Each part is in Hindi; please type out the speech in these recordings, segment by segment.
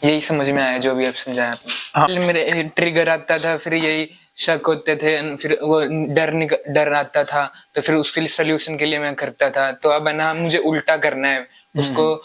यही समझ में आया जो भी आप समझाया आपने। हाँ। पहले मेरे ट्रिगर आता था, फिर यही शक होते थे, फिर वो डर आता था, तो फिर उसके लिए सॉल्यूशन के लिए मैं करता था। तो अब है ना मुझे उल्टा करना है, उसको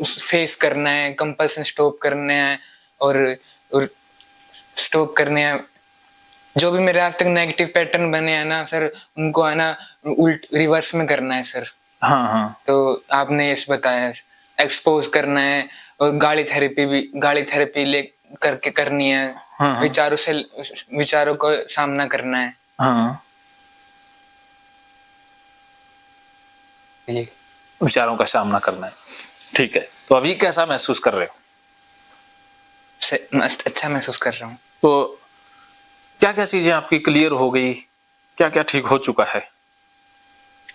फेस करना है, कंपल्सन स्टॉप करने हैं और स्टॉप करने हैं। जो भी मेरे आज तक नेगेटिव पैटर्न बने हैं ना सर, उनको है ना उल्ट रिवर्स में करना है सर। हाँ हाँ। तो आपने इस बताया, एक्सपोज करना है और गाली थेरेपी ले करके करनी है। हाँ हाँ। विचारों को सामना करना है। हाँ, ये विचारों का सामना करना है। ठीक है, तो अभी कैसा महसूस कर रहे हो? मस्त अच्छा महसूस कर रहा हूँ। तो क्या क्या चीजें आपकी क्लियर हो गई, क्या क्या ठीक हो चुका है?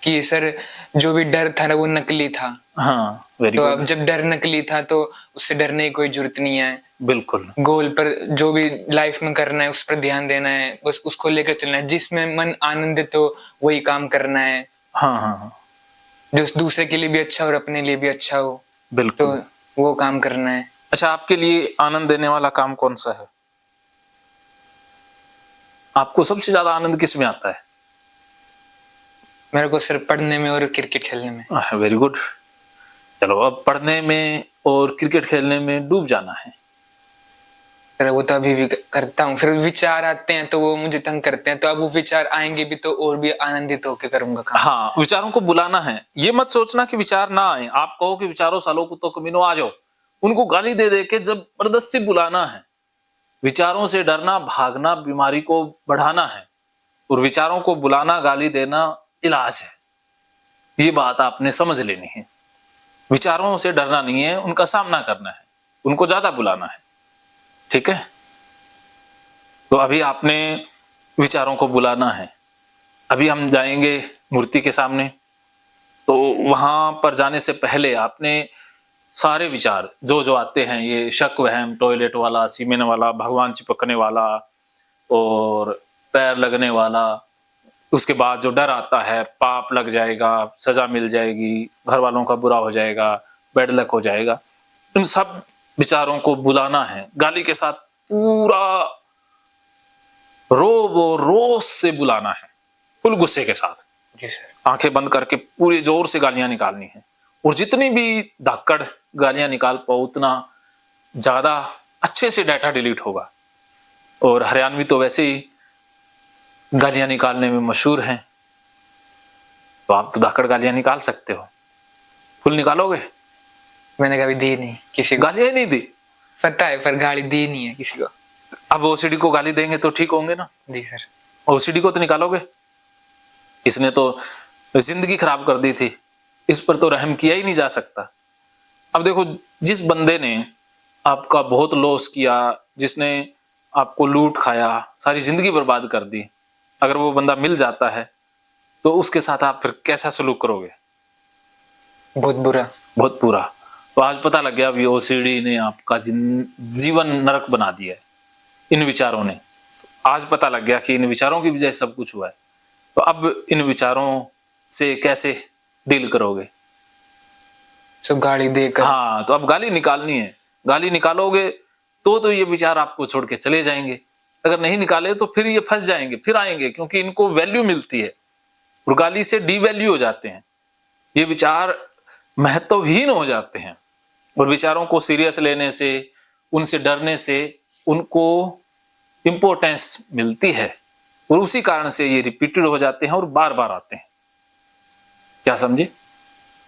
कि सर जो भी डर था ना वो नकली था। हाँ, वेरी तो गुड। अब जब डर नकली था तो उससे डरने की कोई जरूरत नहीं है। बिल्कुल। गोल पर जो भी लाइफ में करना है उस पर ध्यान देना है, बस उसको लेकर चलना है। जिसमें मन आनंदित हो वही काम करना है, हाँ हाँ हाँ, जो दूसरे के लिए भी अच्छा और अपने लिए भी अच्छा हो, तो बिल्कुल। वो काम करना है। अच्छा, आपके लिए आनंद देने वाला काम कौन सा है? आपको सबसे ज्यादा आनंद किस में आता है? मेरे को सिर्फ पढ़ने में और क्रिकेट खेलने में। Very good. चलो, अब पढ़ने में और क्रिकेट खेलने में डूब जाना है। सर वो तो अभी भी करता हूँ, फिर विचार आते हैं तो वो मुझे तंग करते हैं, तो अब वो विचार आएंगे भी तो और भी आनंदित होकर करूंगा काम। हाँ, विचारों को बुलाना है। ये मत सोचना कि विचार ना आए। आप कहो कि विचारों सालों कुत्तों कमीनों आ जाओ, उनको गाली दे दे के जबरदस्ती बुलाना है। विचारों से डरना, भागना बीमारी को बढ़ाना है, और विचारों को बुलाना, गाली देना इलाज है। ये बात आपने समझ लेनी है। विचारों से डरना नहीं है, उनका सामना करना है, उनको ज्यादा बुलाना है। ठीक है, तो अभी आपने विचारों को बुलाना है। अभी हम जाएंगे मूर्ति के सामने, तो वहां पर जाने से पहले आपने सारे विचार जो जो आते हैं, ये शक वहम, टॉयलेट वाला, सीमेंट वाला, भगवान चिपकने वाला और पैर लगने वाला, उसके बाद जो डर आता है, पाप लग जाएगा, सजा मिल जाएगी, घर वालों का बुरा हो जाएगा, बैड लक हो जाएगा, इन सब विचारों को बुलाना है गाली के साथ। पूरा रोब और रोष से बुलाना है, फुल गुस्से के साथ। जी सर। आंखें बंद करके पूरे जोर से गालियां निकालनी है, और जितनी भी धाकड़ गालियां निकाल पाओ उतना ज्यादा अच्छे से डाटा डिलीट होगा। और हरियाणवी तो वैसे ही गालियां निकालने में मशहूर हैं, तो आप तो धाकड़ गालियां निकाल सकते हो। फुल निकालोगे? मैंने कभी दी नहीं किसी को। गालियां नहीं दी? पता है, पर गाली दी नहीं है किसी को। अब ओसीडी को गाली देंगे तो ठीक होंगे ना? जी सर। ओसीडी को तो निकालोगे? इसने तो जिंदगी खराब कर दी थी, इस पर तो रहम किया ही नहीं जा सकता। अब देखो, जिस बंदे ने आपका बहुत लॉस किया, जिसने आपको लूट खाया, सारी जिंदगी बर्बाद कर दी, अगर वो बंदा मिल जाता है तो उसके साथ आप फिर कैसा सलूक करोगे? बहुत बुरा। बहुत बुरा। तो आज पता लग गया, अभी ओसीडी ने आपका जीवन नरक बना दिया है, इन विचारों ने। आज पता लग गया कि इन विचारों की वजह से सब कुछ हुआ है। तो अब इन विचारों से कैसे डील करोगे? तो गाली देकर। हाँ, तो अब गाली निकालनी है। गाली निकालोगे तो ये विचार आपको छोड़ के चले जाएंगे। अगर नहीं निकाले तो फिर ये फंस जाएंगे, फिर आएंगे, क्योंकि इनको वैल्यू मिलती है और गाली से डीवैल्यू हो जाते हैं। ये विचार महत्वहीन हो जाते हैं, और विचारों को सीरियस लेने से, उनसे डरने से उनको इंपॉर्टेंस मिलती है, और उसी कारण से ये रिपीटेड हो जाते हैं और बार बार आते हैं। क्या समझे?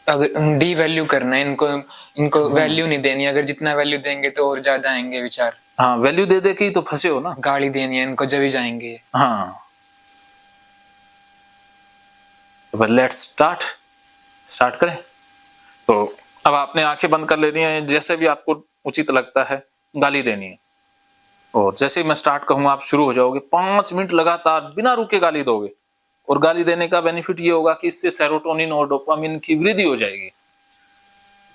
अगर डी वैल्यू करना है इनको वैल्यू नहीं देनी। अगर जितना वैल्यू देंगे तो और ज्यादा आएंगे विचार। हाँ, वैल्यू दे दे के ही तो फंसे हो ना। गाली देनी है इनको जब ही जाएंगे। हाँ, तो लेट्स स्टार्ट करें। तो अब आपने आंखें बंद कर लेनी है, जैसे भी आपको उचित लगता है गाली देनी है, और जैसे ही मैं स्टार्ट कहूंगा आप शुरू हो जाओगे। 5 मिनट लगातार बिना रुके गाली दोगे, और गाली देने का बेनिफिट ये होगा कि इससे सेरोटोनिन और डोपामिन की वृद्धि हो जाएगी।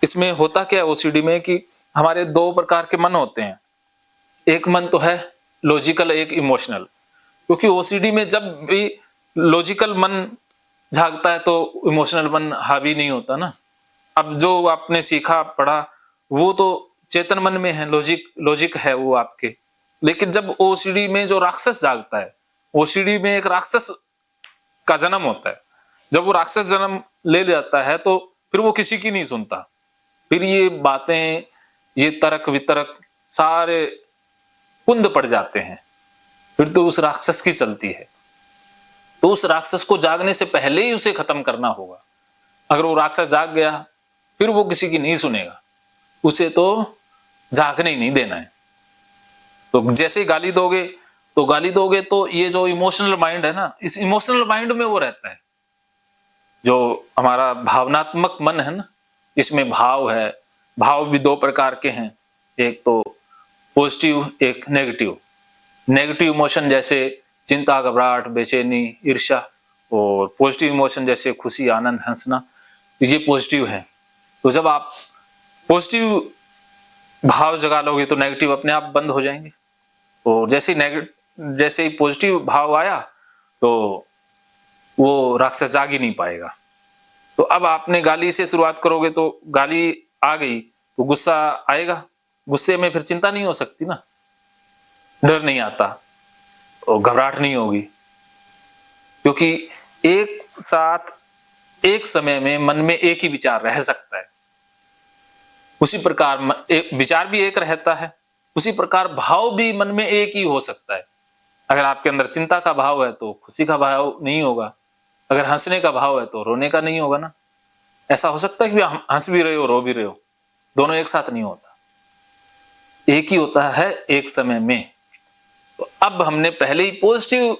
इसमें होता क्या है ओसीडी में कि हमारे 2 प्रकार के मन होते हैं। एक मन तो है लॉजिकल, एक इमोशनल। क्योंकि ओसीडी में जब भी लॉजिकल मन जागता है तो इमोशनल मन हावी नहीं होता ना। अब जो आपने सीखा पढ़ा वो तो चेतन मन में है, लॉजिक है वो आपके। लेकिन जब ओसीडी में जो राक्षस जागता है, ओसीडी में एक राक्षस का जन्म होता है, जब वो राक्षस जन्म ले जाता है तो फिर वो किसी की नहीं सुनता। फिर ये बातें, ये तर्क वितर्क सारे कुंद पड़ जाते हैं, फिर तो उस राक्षस की चलती है। तो उस राक्षस को जागने से पहले ही उसे खत्म करना होगा। अगर वो राक्षस जाग गया फिर वो किसी की नहीं सुनेगा, उसे तो जागने ही नहीं देना है। तो जैसे ही गाली दोगे तो ये जो इमोशनल माइंड है ना, इस इमोशनल माइंड में वो रहता है। जो हमारा भावनात्मक मन है ना, इसमें भाव है। भाव भी दो प्रकार के हैं, एक तो पॉजिटिव, एक नेगेटिव। नेगेटिव इमोशन जैसे चिंता, घबराहट, बेचैनी, ईर्ष्या, और पॉजिटिव इमोशन जैसे खुशी, आनंद, हंसना, ये पॉजिटिव है। तो जब आप पॉजिटिव भाव जगा लोगे तो नेगेटिव अपने आप बंद हो जाएंगे। और जैसे ही पॉजिटिव भाव आया तो वो राक्षस जाग ही नहीं पाएगा। तो अब आपने गाली से शुरुआत करोगे तो गाली आ गई तो गुस्सा आएगा, गुस्से में फिर चिंता नहीं हो सकती ना, डर नहीं आता और घबराहट नहीं होगी, क्योंकि एक साथ एक समय में मन में एक ही विचार रह सकता है। उसी प्रकार विचार भी एक रहता है, उसी प्रकार भाव भी मन में एक ही हो सकता है। अगर आपके अंदर चिंता का भाव है तो खुशी का भाव नहीं होगा, अगर हंसने का भाव है तो रोने का नहीं होगा ना। ऐसा हो सकता है कि आप हंस भी रहे हो, रो भी रहे हो, दोनों एक साथ नहीं होता, एक ही होता है एक समय में। तो अब हमने पहले ही पॉजिटिव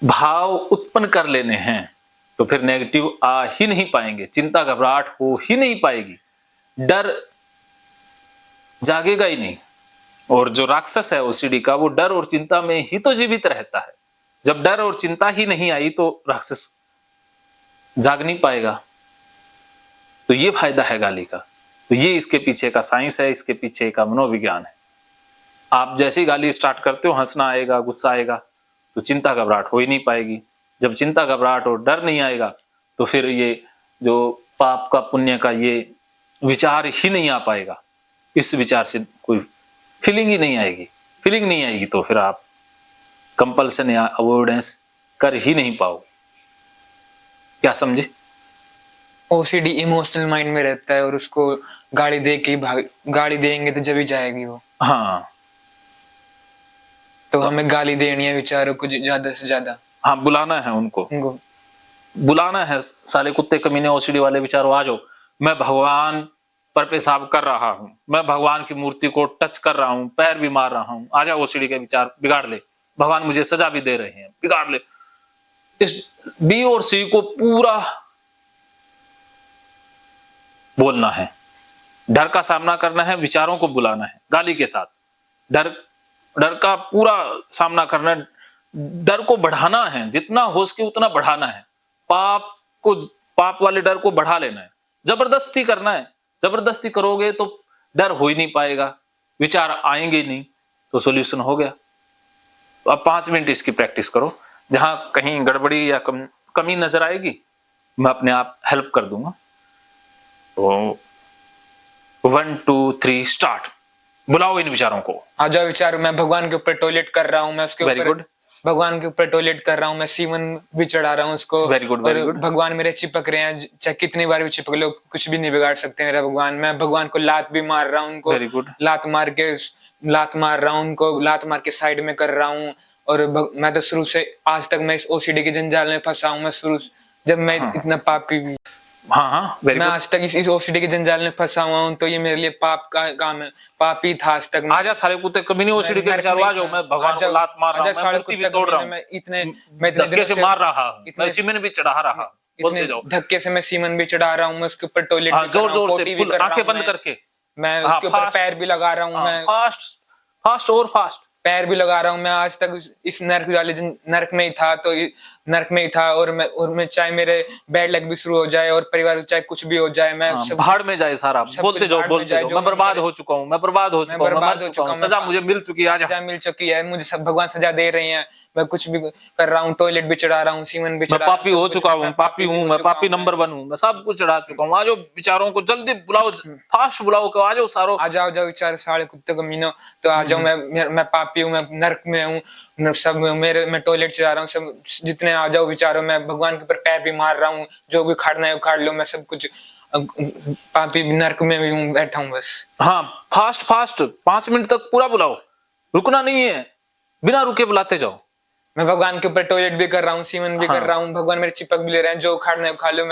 भाव उत्पन्न कर लेने हैं, तो फिर नेगेटिव आ ही नहीं पाएंगे, चिंता घबराहट हो ही नहीं पाएगी, डर जागेगा ही नहीं। और जो राक्षस है ओसीडी का, वो डर और चिंता में ही तो जीवित रहता है। जब डर और चिंता ही नहीं आई तो राक्षस जाग नहीं पाएगा। तो ये फायदा है गाली का। तो ये इसके पीछे का साइंस है, इसके पीछे का मनोविज्ञान है। आप जैसे ही गाली स्टार्ट करते हो, हंसना आएगा, गुस्सा आएगा, तो चिंता घबराहट हो ही नहीं पाएगी। जब चिंता घबराहट और डर नहीं आएगा तो फिर ये जो पाप का पुण्य का ये विचार ही नहीं आ पाएगा। इस विचार से कोई फीलिंग ही नहीं आएगी। फीलिंग नहीं आएगी तो फिर आप कंपल्सन या अवॉइडेंस कर ही नहीं पाओगे। क्या समझे? ओसीडी इमोशनल माइंड में रहता है और उसको गाड़ी देंगे तो जब ही जाएगी वो। हाँ, तो हमें गाली देनी है विचारों को ज्यादा से ज्यादा। हाँ, बुलाना है उनको बुलाना है। साले कुत्ते कमीने ओसीडी वाले विचारों, आ जाओ। मैं भगवान पर पेशाब कर रहा हूं, मैं भगवान की मूर्ति को टच कर रहा हूं, पैर भी मार रहा हूं, आ जाओ ओसीडी के विचार, बिगाड़ ले। भगवान मुझे सजा भी दे रहे हैं, बिगाड़ ले। इस बी और सी को पूरा बोलना है, डर का सामना करना है, विचारों को बुलाना है गाली के साथ। डर का पूरा सामना करना है, डर को बढ़ाना है, जितना हो सके उतना बढ़ाना है। पाप वाले डर को बढ़ा लेना है, जबरदस्ती करना है। जबरदस्ती करोगे तो डर हो ही नहीं पाएगा, विचार आएंगे ही नहीं, तो सॉल्यूशन हो गया। तो अब 5 मिनट इसकी प्रैक्टिस करो। जहां कहीं गड़बड़ी या कमी नजर आएगी, मैं अपने आप हेल्प कर दूंगा। तो 1 2 3 स्टार्ट। बुलाओ इन विचारों को। आ जाओ विचार, मैं भगवान के ऊपर टॉयलेट कर रहा हूँ, मैं उसके वेरी ऊपर गुड। भगवान के ऊपर टॉयलेट कर रहा हूँ, मैं सीमन भी चढ़ा रहा हूँ उसको। Very good, very good. भगवान मेरे चिपक रहे हैं, चाहे कितनी बार भी चिपक लो, कुछ भी नहीं बिगाड़ सकते मेरा भगवान। मैं भगवान को लात भी मार रहा हूँ, उनको वेरी गुड। लात मार रहा हूँ, उनको लात मार के साइड में कर रहा हूँ। और मैं तो शुरू से आज तक मैं इस ओसीडी के जंजाल में फंसा हूँ। मैं शुरू जब मैं इतना पापी, हाँ, वेरी मैं गुड। आज तक इस ओसीडी के जंजाल में फंसा हुआ हूँ, तो ये मेरे लिए पाप का काम है, पापी था आज तक। आजा सारे कुत्ते कमीने ओसीडी के विचार, आ जाओ। मैं भगवान को लात मार रहा हूँ, मैं मूर्ति भी तोड़ रहा हूँ, मैं इतने धक्के से मार रहा हूँ, मैं सीमेंट भी चढ़ा रहा हूँ। बोलते जाओ। धक्के से मैं सीमन भी चढ़ा रहा हूँ, मैं उसके ऊपर टॉयलेट भी जोर जोर से, आंखें बंद करके, मैं उसके ऊपर पैर भी लगा रहा हूँ, मैं फास्ट और फास्ट पैर भी लगा रहा हूँ। मैं आज तक इस नर्क वाले नर्क में ही था, तो नर्क में ही था। और मैं चाहे मेरे बैड लक भी शुरू हो जाए और परिवार चाहे कुछ भी हो जाए, मैं भाड़ में जाए सारा। बोलते जाओ, मैं बर्बाद हो चुका हूँ, मैं बर्बाद हो चुका हूँ, सजा मुझे मिल चुकी है, सजा मिल चुकी है, मुझे सब भगवान सजा दे रहे हैं। मैं कुछ भी कर रहा हूँ, टॉयलेट भी चढ़ा रहा हूँ, सीमन भी मैं चढ़ा रहा हूँ, पापी सब हो कुछ- चुका हूँ, मैं पापी हूँ, हो मैं चुका पापी हूँ, नंबर 1 हूँ, मैं सब कुछ चढ़ा चुका हूँ। आ जाओ विचारों को जल्दी बुलाओ, फास्ट बुलाओ कि आ जाओ सारो। आ जाओ जाओ विचार साढ़े कुत्ते कमीनों, तो आ जाओ, मैं पापी हूँ, मैं नर्क में हूँ, सब मैं टॉयलेट चला रहा हूँ, सब जितने आ जाओ विचारों, मैं भगवान के ऊपर पैर भी मार रहा हूँ, जो भी उखाड़ना है उखाड़ लो, मैं सब कुछ पापी नर्क में भी हूँ, बैठा हूँ बस। हाँ, फास्ट फास्ट 5 मिनट तक पूरा बुलाओ, रुकना नहीं है, बिना रुके बुलाते जाओ। मैं भगवान के ऊपर टॉयलेट भी कर रहा हूँ, सीमन भी हाँ। कर रहा हूँ, भगवान मेरे चिपक भी ले रहे हैं, जो उखाड़ना है उखा लो,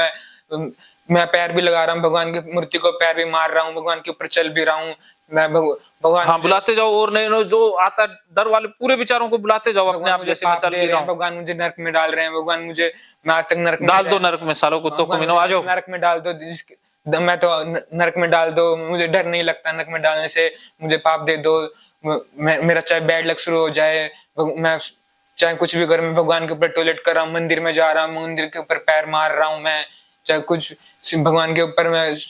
मैं पैर भी लगा रहा हूँ, भगवान की मूर्ति को पैर भी मार रहा हूँ, भगवान के ऊपर चल भी रहा हूँ, मैं भगवान हाँ, बुलाते जाओ, और नहीं जो आता डर वाले पूरे विचारों को बुलाते जाओ अपने भगवान आप, मुझे जैसे मैं पाप चल दे भी रहे रहा हैं, हूँ। भगवान मुझे नरक में डाल रहे हैं, भगवान मुझे, मैं आज तक नरक में डाल दो नरक में सालों कुत्तों को, भगवान मीनो मुझे आ जाओ। नरक में डाल दो, मैं तो नरक में डाल दो, मुझे डर नहीं लगता नरक में डालने से, मुझे पाप दे दो, मेरा चाहे बैड लक शुरू हो जाए, मैं चाहे कुछ भी करूं, मैं भगवान के ऊपर टॉयलेट कर रहा हूँ, मंदिर में जा रहा हूँ, मंदिर के ऊपर पैर मार रहा हूँ, मैं चाहे कुछ भगवान के ऊपर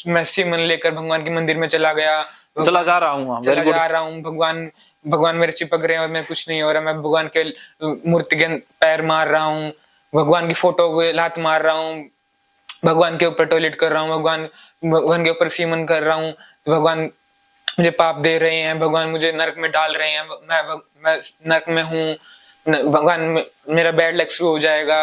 मैं सीमन लेकर भगवान के मंदिर में चला गया, चला जा रहा हूँ, चला वेरी गुड। जा रहा हूँ, भगवान मेरे चिपक रहे हैं और मैं कुछ नहीं हो रहा, मैं भगवान के मूर्ति के पैर मार रहा हूँ, भगवान की फोटो को लात मार रहा हूँ, भगवान के ऊपर टॉयलेट कर रहा हूँ, भगवान के ऊपर सीमन कर रहा हूँ, तो भगवान मुझे पाप दे रहे हैं, भगवान मुझे नरक में डाल रहे हैं, मैं नरक में हूँ, भगवान मेरा बैड लक शुरू हो जाएगा,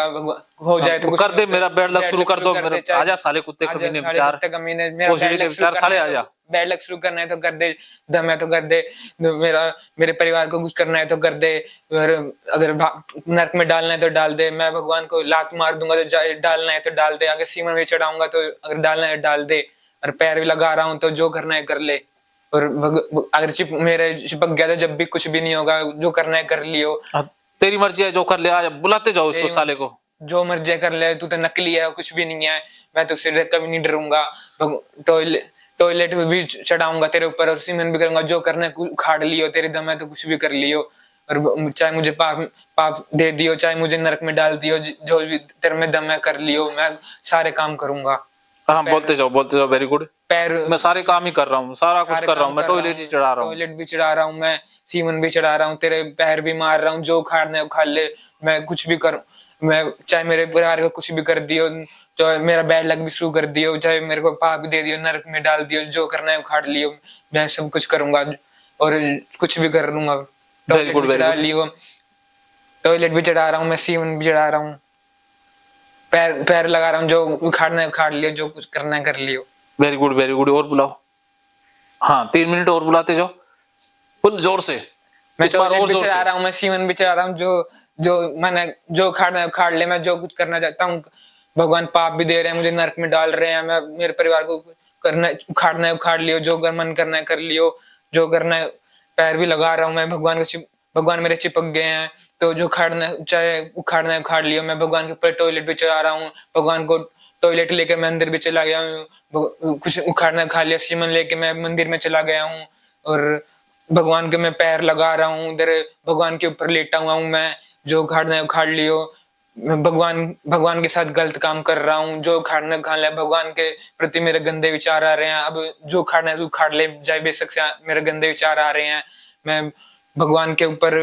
हो जाए तो कुछ कर दे, मेरा बैड लक शुरू कर दो, कर मेरे दे, चाहे आजा साले कुत्ते आजा कमीने साले विचार, कुत्ते कमीने, मेरा ओसीडी बैड के लक शुरू विचार साले करना है आजा। तो बैड लक शुरू करना है तो कर दे, दम है तो कर दे, मेरे परिवार को कुछ करना है तो कर दे, और अगर नरक में डालना है तो डाल दे, मैं भगवान को लात मार दूंगा तो डालना है तो डाल दे, अगर सीमन में चढ़ाऊंगा तो अगर डालना है डाल दे, और पैर भी लगा रहा हूँ तो जो करना है कर ले, और अगर मेरे चिपक गया तो जब भी कुछ भी नहीं होगा, जो करना है कर लियो, तेरी मर्जी है, जो कर ले, आजा बुलाते जाओ इसको साले को। जो मर्जी कर ले, तू तो नकली है, कुछ भी नहीं है, मैं तो उससे कभी नहीं डरूंगा, टॉयलेट भी चढ़ाऊंगा तेरे ऊपर और सीमन भी करूंगा, जो करना है उखाड़ लियो, तेरे दम है तो कुछ भी कर लियो, और चाहे मुझे पाप दे दियो, चाहे मुझे नरक में डाल दियो, जो भी तेरे में दम है कर लियो, मैं सारे काम करूंगा। हाँ, बोलते जाओ, वेरी गुड। पैर मैं सारे काम ही कर रहा हूँ, सारा कुछ कर रहा हूँ, मैं टॉयलेट ही चढ़ा रहा हूँ, टॉयलेट भी चढ़ा रहा हूँ, मैं सीमन भी चढ़ा रहा हूँ, तेरे पैर भी मार रहा हूँ, जो उखाड़ना है उखाड़ ले, मैं कुछ भी कर, मैं चाहे मेरे परिवार को कुछ भी कर दियो, तो मेरा बैड लक भी शुरू कर दियो, चाहे मेरे को पाप दे दियो, नरक में डाल दियो, जो करना है उखाड़ लियो, मैं सब कुछ करूंगा और कुछ भी कर लूंगा। टॉयलेट भी चढ़ा लियो, टॉयलेट भी चढ़ा रहा हूँ, मैं सीमन भी चढ़ा रहा हूँ, पैर लगा रहा हूँ, जो उखाड़ना है उखाड़ लियो, जो कुछ करना है कर लियो। वेरी गुड, और बुलाओ। हाँ, 3 मिनट और बुलाते जाओ, फुल जोर से, मैं इस बार टॉयलेट और भी जोर चढ़ा से। रहा हूँ, मैं सीमन भी चढ़ा रहा हूँ, जो मैंने जो उखाड़ना है उखाड़ ले, मैं जो कुछ करना चाहता हूँ, भगवान पाप भी दे रहे हैं, मुझे नरक में डाल रहे हैं, मैं मेरे परिवार को करना उखाड़ना है उखाड़ लियो, जो मन करना है कर लियो, जो करना है, पैर भी लगा रहा हूँ मैं, भगवान मेरे चिपक गए हैं, तो जो उखाड़ना चाहे उखाड़ना है उखाड़ लियो, मैं भगवान के ऊपर टॉयलेट भी चढ़ा रहा हूँ, भगवान को टॉयलेट लेकर मैं अंदर भी चला गया हूँ, कुछ उखाड़ना खा लिया, सीमन लेके मैं मंदिर में चला गया हूँ, और भगवान के मैं पैर लगा रहा हूँ, इधर भगवान के ऊपर लेटा हुआ हूँ मैं, जो उखाड़ना है उखाड़ लियो, मैं भगवान के साथ गलत काम कर रहा हूँ, जो उखाड़ना खा लिया, भगवान के प्रति मेरे गंदे विचार आ रहे हैं, अब जो उखाड़ना है तो उखाड़ ले, चाहे बेशक से मेरे गंदे विचार आ रहे हैं, मैं भगवान के ऊपर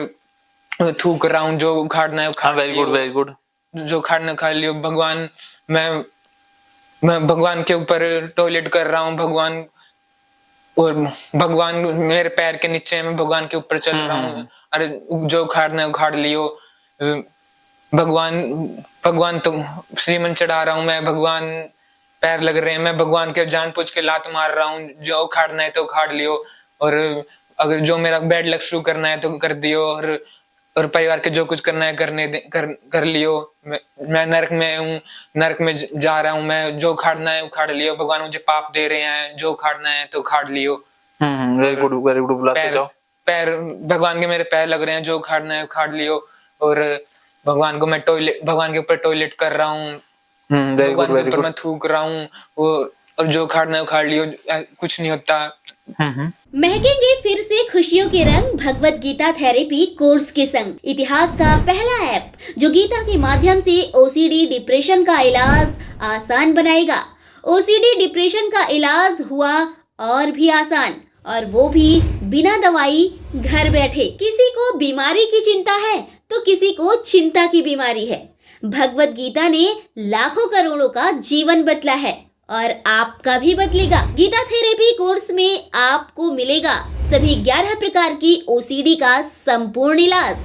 थूक रहा हूँ, जो उखाड़ना है उखाड़ लियो, वेरी गुड, जो उखाड़ना खा लियो, भगवान मैं भगवान के ऊपर टॉयलेट कर रहा हूँ, और भगवान मेरे पैर के नीचे, मैं भगवान के ऊपर चल रहा हूँ, अरे जो उखाड़ना है उखाड़ लियो, भगवान तो श्रीमन चढ़ा रहा हूँ मैं, भगवान पैर लग रहे हैं, मैं भगवान के जानबूझ के लात मार रहा हूँ, जो उखाड़ना है तो उखाड़ लियो, और अगर जो मेरा बैड लक शुरू करना है तो कर दियो, और परिवार के जो कुछ करना है कर लियो, मैं नरक में हूँ, नरक में जा रहा हूँ मैं, जो उखाड़ना है उखाड़ लियो, भगवान मुझे पाप दे रहे हैं, जो उखाड़ना है तो उखाड़ लियो। वेरी गुड, बुलाते जाओ। पैर भगवान के मेरे पैर लग रहे हैं, जो उखाड़ना है उखाड़ लियो, और भगवान के ऊपर टॉयलेट कर रहा हूँ, भगवान के ऊपर मैं थूक रहा हूँ, और जो उखाड़ना है उखाड़ लियो, कुछ नहीं होता। महकेंगे फिर से खुशियों के रंग भगवत गीता थेरेपी कोर्स के संग। इतिहास का पहला ऐप जो गीता के माध्यम से ओसीडी डिप्रेशन का इलाज आसान बनाएगा। ओसीडी डिप्रेशन का इलाज हुआ और भी आसान, और वो भी बिना दवाई, घर बैठे। किसी को बीमारी की चिंता है तो किसी को चिंता की बीमारी है। भगवत गीता ने लाखों करोड़ों का जीवन बदला है और आपका भी बदलेगा। गीता थेरेपी कोर्स में आपको मिलेगा सभी 11 प्रकार की ओसीडी का संपूर्ण इलाज,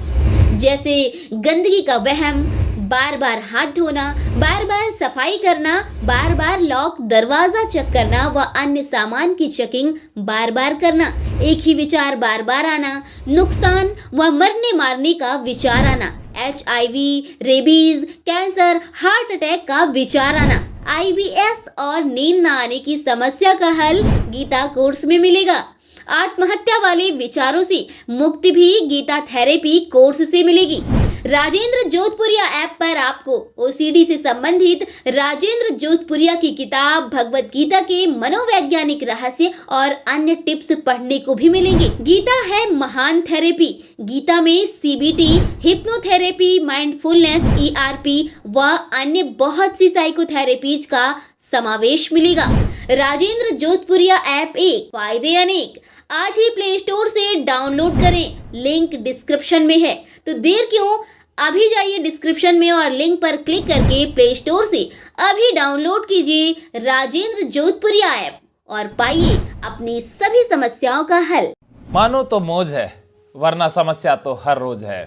जैसे गंदगी का वहम, बार बार हाथ धोना, बार बार सफाई करना, बार बार लॉक दरवाजा चेक करना व अन्य सामान की चेकिंग बार बार करना, एक ही विचार बार बार आना, नुकसान व मरने मारने का विचार आना, HIV, rabies, cancer, heart attack का विचार आना, IBS और नींद न आने की समस्या का हल गीता कोर्स में मिलेगा। आत्महत्या वाले विचारों से मुक्ति भी गीता थेरेपी कोर्स से मिलेगी। राजेंद्र जोधपुरिया ऐप पर आपको ओसीडी से संबंधित राजेंद्र जोधपुरिया की किताब भगवत गीता के मनोवैज्ञानिक रहस्य और अन्य टिप्स पढ़ने को भी मिलेंगे। गीता है महान थेरेपी। गीता में CBT, हिप्नोथेरेपी, माइंडफुलनेस, ERP व अन्य बहुत सी साइकोथेरेपीज का समावेश मिलेगा। राजेंद्र जोधपुरिया ऐप एक, फायदे अनेक। आज ही प्ले स्टोर से डाउनलोड करें, लिंक डिस्क्रिप्शन में है। तो देर क्यों, अभी जाइए डिस्क्रिप्शन में और लिंक पर क्लिक करके प्ले स्टोर से अभी डाउनलोड कीजिए राजेंद्र जोधपुरिया ऐप और पाइए अपनी सभी समस्याओं का हल। मानो तो मौज है, वरना समस्या तो हर रोज है।